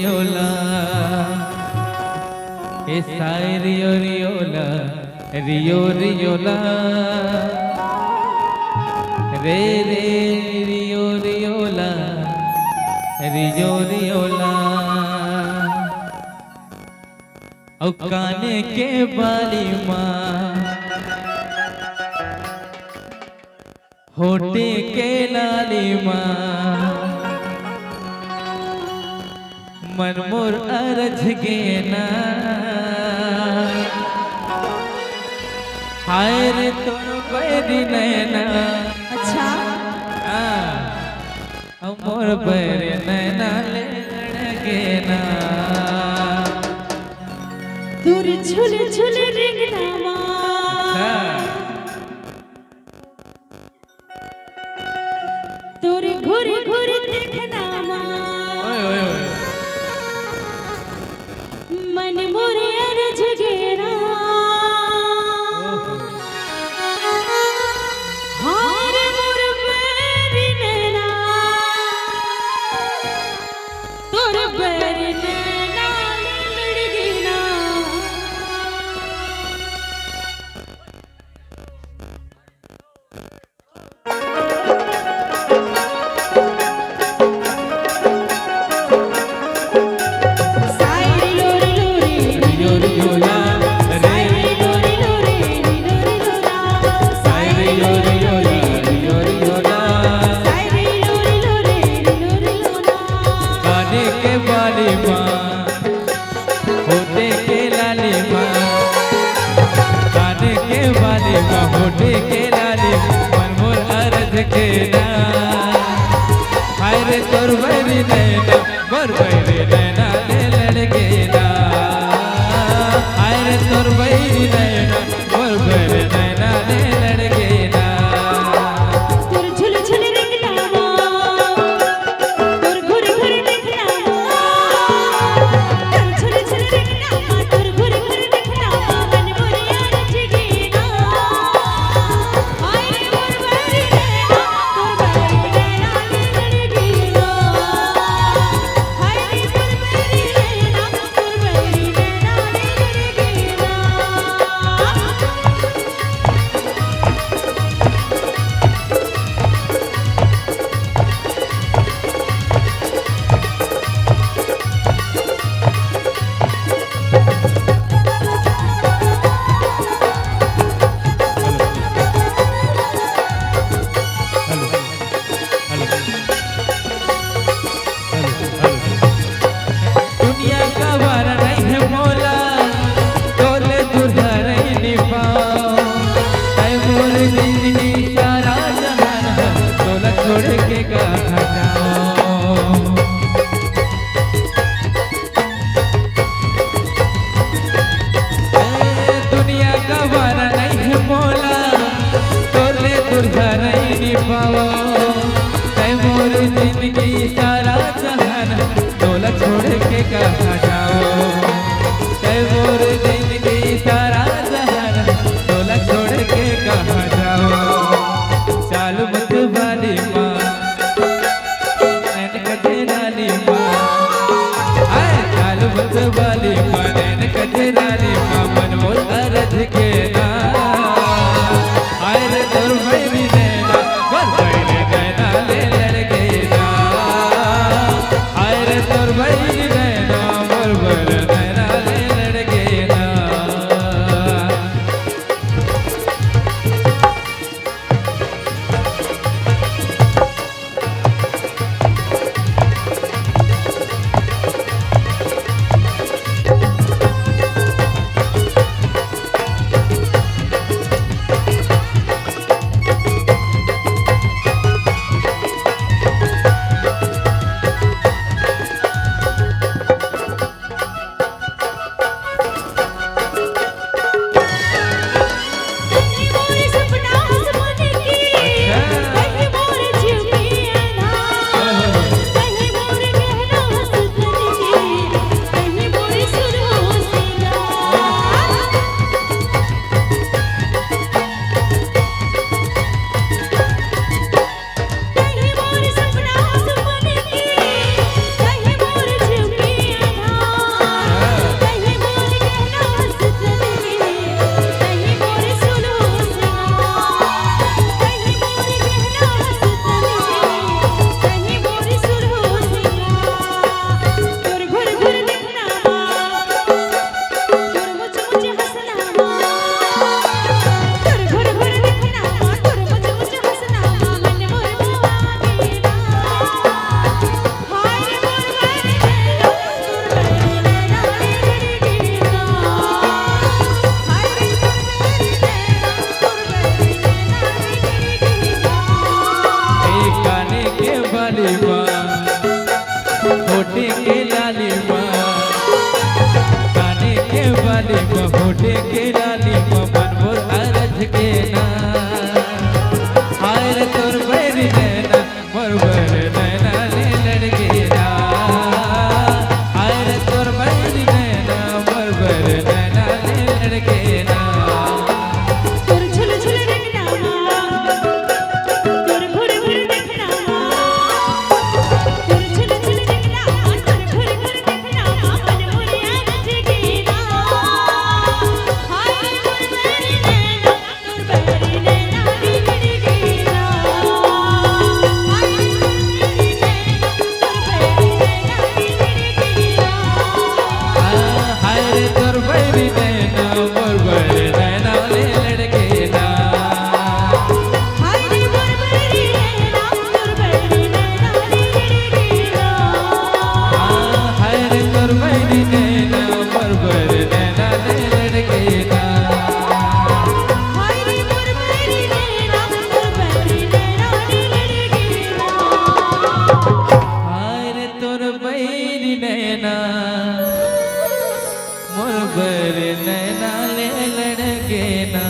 रियोला ए साई रियो रियोला रियो रियोला रे रे रियो रियोला रियो रियोला औ काने के बाली माँ होटे के लाली माँ मन मोर अरझ गेना हाय रे तुम बैरी नैना। अच्छा मोर बैरी नैना ले गेना दूर झुल झुल रिंगनामा दूर घुर घुर देखनामा मन मोर अरझ गेना हाय मोर बैरी नैना तोर बैरी नैना लड़ गेना। होटे के लाली मन मोर अरझ गेना हाय रे तोर बैरी नैना मोर बैरी नैना ले लड़ गेना हाय रे तोर बैरी नैना मोर बैरी नैना ले लड़ गेना दूर झुल झुल रिंगनामा दूर घुर घुर देखनामा दूर झुल झुल रिंगनामा दूर घुर घुर देखनामा मन मोर अरझ गेना हाय रे मोर बैरी नैना तोर बैरी नैना ले लड़ गेना हाय रे मोर बैरी नैना तोर बैरी नैना ले लड़ दुनिया का वारा नहीं है मौला तोले दुल्हा नहीं निभाओ ऐ मोर जिंदगी सारा जहान है तोला छोड़ के कहाँ जाओ दुनिया का वारा नहीं है मौला तोले दुल्हा नहीं निभाओ ऐ मोर जिंदगी सारा जहान तोला छोड़ के कहाँ जाओ ऐ मोर जिंदगी सारा जहान तोला छोड़ के कहाँ जाओ चाल मत वाली माँ नैन कजराली माँ आए चाल मत वाली माँ नैन कजराली माँ मन मोर अरझ गेना आए रे तोर बैरी नैना मोर बैरी नैना ले लड़ गेना आए रे तोर बैरी नैना मोर बैरी नैना ले लड़ गेना। के लाली माँ काने के बाली माँ होठे के लाली माँ मन मोर अरज के ना हाय रे तोर बैरी नैना मोर बर नैना ले लड़के ना हाय रे तोर बैरी नैना मोर बर नैना ले लड़के ना तोर झुल झुल रंगना तोर घुर घुर देखना तोर झुल झुल रंगना तोर घुर घुर देखना मन मोरिया रजगेना हाय तोर बैरी नैना दी लड़गेना हाय तोर बैरी नैना तोर बैरी नैना दी लड़गेना हाय रे तोर बैरी नैना मोर बर नैना ले लड़के ना हाय रे तोर बैरी नैना मोर बर नैना ले लड़के ना हाय रे तोर बैरी नैना तोर बैरी नैना दी लड़गेना हाय रे तोर बैरी नैना मोर बर नैना ले लड़के ना